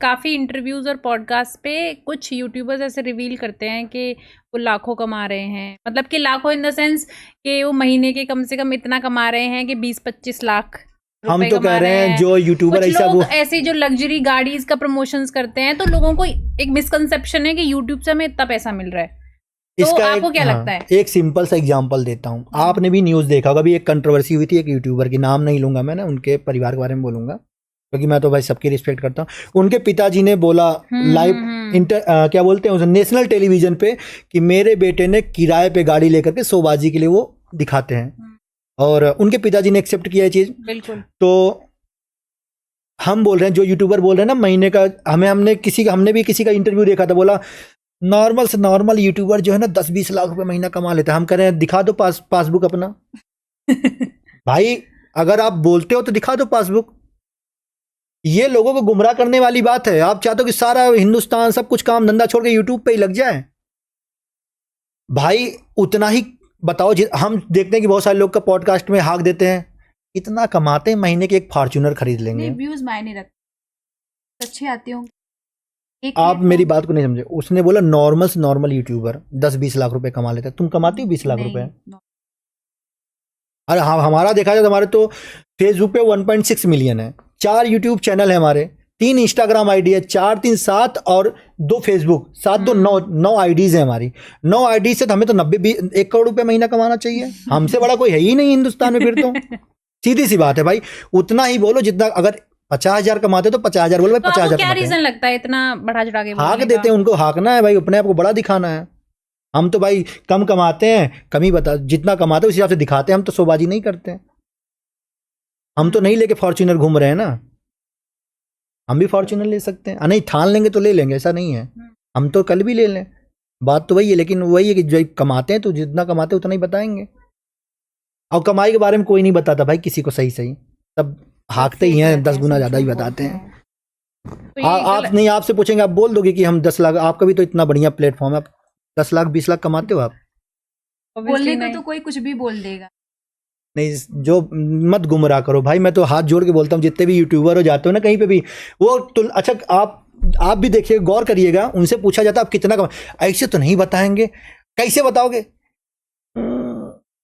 काफ़ी इंटरव्यूज़ और पॉडकास्ट पे कुछ यूट्यूबर्स ऐसे रिवील करते हैं कि वो लाखों कमा रहे हैं, मतलब कि लाखों इन द सेंस कि वो महीने के कम से कम इतना कमा रहे हैं कि 20-25 लाख हम रुपए तो कमा कह रहे रहे हैं हैं। जो यूट्यूबर कुछ ऐसा लोग वो ऐसी जो लग्जरी गाड़ीज का प्रमोशंस करते हैं, तो लोगों को एक मिसकंसेप्शन है कि यूट्यूब से हमें इतना पैसा मिल रहा है। तो इसका आपको क्या लगता है? एक सिंपल सा एग्जांपल देता हूँ। आपने भी न्यूज़ देखा होगा, अभी एक कंट्रोवर्सी हुई थी एक यूट्यूबर की, नाम नहीं लूंगा मैं ना, उनके परिवार के बारे में बोलूंगा क्योंकि मैं तो भाई सबकी रिस्पेक्ट करता हूँ। उनके पिताजी ने बोला लाइव क्या बोलते हैं उसे, नेशनल टेलीविजन पे, कि मेरे बेटे ने किराए पे गाड़ी लेकर के शोबाजी के लिए वो दिखाते हैं, और उनके पिताजी ने एक्सेप्ट किया ये चीज़। बिल्कुल। तो हम बोल रहे हैं, जो यूट्यूबर बोल रहे हैं ना महीने का, हमने भी किसी का इंटरव्यू देखा था, बोला नॉर्मल से नॉर्मल यूट्यूबर जो है ना 10-20 लाख रुपए महीना कमा लेता है। हम कह रहे हैं दिखा दो पासबुक अपना। भाई अगर आप बोलते हो तो दिखा दो पासबुक। ये लोगों को गुमराह करने वाली बात है। आप चाहते हो कि सारा हिंदुस्तान सब कुछ काम धंधा छोड़ के यूट्यूब पे ही लग जाए? भाई उतना ही बताओ। हम देखते हैं कि बहुत सारे लोग का पॉडकास्ट में हाक देते हैं, इतना कमाते हैं महीने के एक फॉर्च्यूनर खरीद लेंगे। नहीं, व्यूज मायने रखते, अच्छे आते होंगे। आप मेरी बात को नहीं समझे। उसने बोला नॉर्मल से नॉर्मल यूट्यूबर 10-20 लाख रुपए कमा लेता है। तुम कमाती हो 20 लाख रुपए? अरे हाँ, हमारा देखा जाए तो हमारे तो फेसबुक पे 1.6 मिलियन है, 4 यूट्यूब चैनल है हमारे, 3 इंस्टाग्राम आईडी है, 4 3 7 और 2 फेसबुक, 7 2 9 आईडीज है हमारी। 9 आईडी से तो हमें तो 1 करोड़ रुपए महीना कमाना चाहिए। हमसे बड़ा कोई है ही नहीं हिंदुस्तान में फिर तो। सीधी सी बात है भाई, उतना ही बोलो जितना, अगर 50,000 कमाते तो 50,000 बोलो भाई, 50,000 क्या रीजन लगता है इतना बढ़ा चढ़ा के हाक देते हैं? उनको हाकना है भाई, अपने आप को बड़ा दिखाना है। हम तो भाई कम कमाते हैं, कम ही बता, जितना कमाते हैं उस हिसाब से दिखाते हैं। हम तो शोबाजी नहीं करते हैं। हम तो नहीं लेके फॉर्च्यूनर घूम रहे हैं ना। हम भी फॉर्च्यूनर ले सकते हैं, नहीं ठान लेंगे तो ले लेंगे, ऐसा नहीं है। हम तो कल भी ले लें, बात तो वही है। लेकिन वही है कि जो कमाते हैं तो जितना कमाते हैं उतना ही बताएंगे। और कमाई के बारे में कोई नहीं बताता भाई किसी को सही सही, सब हाकते ही हैं, 10 गुना ज्यादा ही बताते हैं। आप नहीं, आपसे पूछेंगे आप बोल दोगे कि हम 10 लाख, आपका भी तो इतना बढ़िया प्लेटफॉर्म है, आप 10 लाख 20 लाख कमाते हो आप? बोलने को तो कोई कुछ भी बोल देगा। नहीं, जो मत गुमराह करो भाई। मैं तो हाथ जोड़ के बोलता हूँ, जितने भी यूट्यूबर हो जाते हो ना कहीं पे भी, वो तो अच्छा आप भी देखिए, गौर करिएगा, उनसे पूछा जाता है आप कितना कमा, ऐसे तो नहीं बताएंगे। कैसे बताओगे?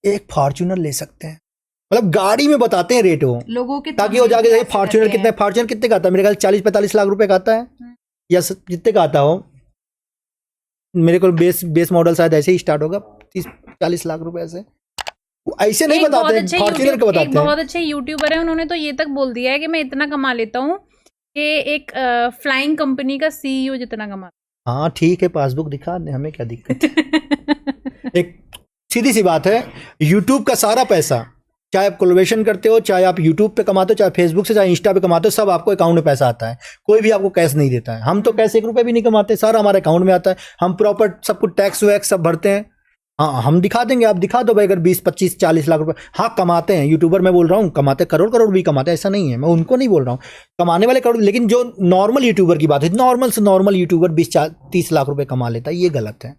एक फॉर्च्यूनर ले सकते हैं, मतलब गाड़ी में बताते हैं रेट वो लोगों के, ताकि वो जाके फॉर्च्यूनर कितने का आता है? मेरे ख्याल 40-45 लाख रुपए का आता है, या जितने का आता हो। मेरे को बेस मॉडल शायद ऐसे ही स्टार्ट होगा, 30-40 लाख रुपए ऐसे नहीं बताते हैं, फॉर्च्यूनर का बताते हैं। बहुत अच्छे यूट्यूबर है, उन्होंने तो ये तक बोल दिया है कि मैं इतना कमा लेता हूँ कि एक फ्लाइंग कंपनी का सीईओ जितना कमा। हाँ ठीक है, पासबुक दिखा दे, हमें क्या दिक्कत। एक सीधी सी बात है, यूट्यूब का सारा पैसा, चाहे आप कोलैबोरेशन करते हो, चाहे आप यूट्यूब पे कमाते हो, चाहे फेसबुक से, चाहे इंस्टा पे कमाते हो, सब आपको अकाउंट में पैसा आता है। कोई भी आपको कैश नहीं देता है। हम तो कैश 1 रुपए भी नहीं कमाते, सारा हमारे अकाउंट में आता है। हम प्रॉपर सब कुछ टैक्स वैक्स सब भरते हैं। हाँ, हम दिखा देंगे, आप दिखा दो भाई, अगर 20-25-40 लाख रुपए। हाँ कमाते हैं यूट्यूबर, मैं बोल रहा हूँ कमाते, करोड़ भी कमाते हैं, ऐसा नहीं है, मैं उनको नहीं बोल रहा हूँ, कमाने वाले करोड़। लेकिन जो नॉर्मल यूट्यूबर की बात है, नॉर्मल से नॉर्मल यूट्यूबर 20-30 लाख रुपए कमा लेता है, ये गलत है।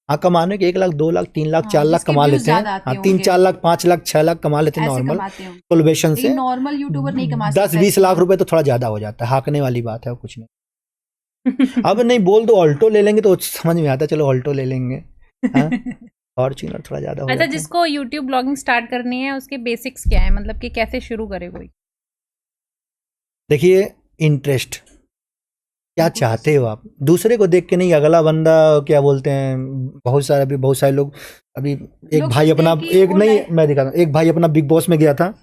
हाँ, कमाने के 1 लाख 2 लाख 3 लाख 4 लाख कमा लेते हैं। हाँ, 3-4 लाख 5 लाख 6 लाख कमा लेते हैं नॉर्मल कोलैबोरेशन से। नॉर्मल यूट्यूबर नहीं कमा 10-20 लाख रुपए तो थोड़ा ज्यादा हो जाता है, हाकने वाली बात है, कुछ नहीं। अब नहीं बोल दो ऑल्टो ले लेंगे तो समझ में आता है, चलो ऑल्टो ले लेंगे। फॉर्च्यूनर थोड़ा ज्यादा हो अच्छा, जाता है। जिसको यूट्यूब ब्लॉगिंग स्टार्ट करनी है उसके बेसिक्स क्या है, मतलब कि कैसे शुरू करे कोई? देखिए, इंटरेस्ट क्या चाहते हो आप, दूसरे को देख के नहीं। अगला बंदा क्या बोलते हैं, बहुत सारे लोग अभी, एक भाई अपना, एक नहीं मैं दिखाता हूँ, एक भाई अपना बिग बॉस में गया था,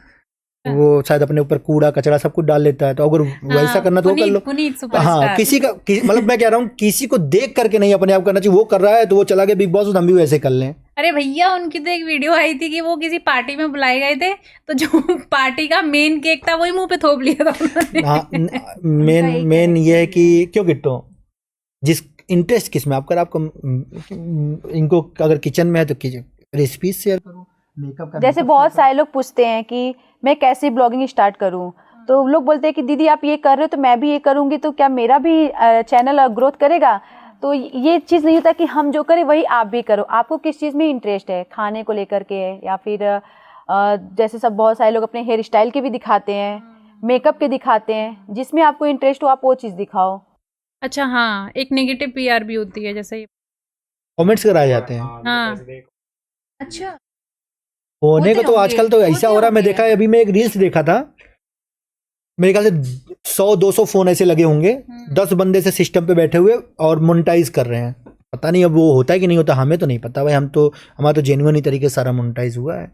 वो शायद अपने ऊपर कूड़ा कचरा सब कुछ डाल लेता है। तो अगर वैसा करना तो वो कर लो। हाँ, किसी का मतलब मैं कह रहा हूँ, किसी को देख करके नहीं अपने आप करना चाहिए। वो कर रहा है तो वो चला गया बिग बॉस, तो हम भी वैसे कर लें। अरे भैया, उनकी तो एक वीडियो आई थी कि वो किसी पार्टी में बुलाए गए थे, तो जो पार्टी का मेन केक था वही मुंह पे थोप लिया था उन्होंने। हाँ, मेन ये है कि क्यों गिट्टो, जिस इंटरेस्ट किस में आपको इनको अगर किचन में है तो रेसिपी शेयर करो, मेकअप का। जैसे बहुत सारे लोग पूछते हैं कि मैं कैसे ब्लॉगिंग स्टार्ट करूं, तो लोग बोलते हैं कि दीदी आप ये कर रहे हो तो मैं भी ये करूंगी, तो क्या मेरा भी चैनल ग्रोथ करेगा? तो ये चीज़ नहीं होता कि हम जो करें वही आप भी करो। आपको किस चीज़ में इंटरेस्ट है, खाने को लेकर के, या फिर जैसे सब बहुत सारे लोग अपने हेयर स्टाइल के भी दिखाते हैं, मेकअप के दिखाते हैं, जिसमें आपको इंटरेस्ट हो आप वो चीज़ दिखाओ। अच्छा हाँ, एक नेगेटिव पीआर भी होती है जैसे कमेंट्स कराए जाते हैं। हाँ अच्छा होने को होते तो होंगे, आजकल तो ऐसा हो रहा है, मैं होते देखा है, अभी मैं एक रील्स देखा था, मेरे ख्याल से 100-200 फोन ऐसे लगे होंगे, 10 बंदे से सिस्टम पे बैठे हुए और मोनेटाइज कर रहे हैं। पता नहीं अब वो होता है कि नहीं होता, हमें तो नहीं पता भाई, हम तो हमारा तो जेन्युइन ही तरीके से सारा मोनेटाइज हुआ है।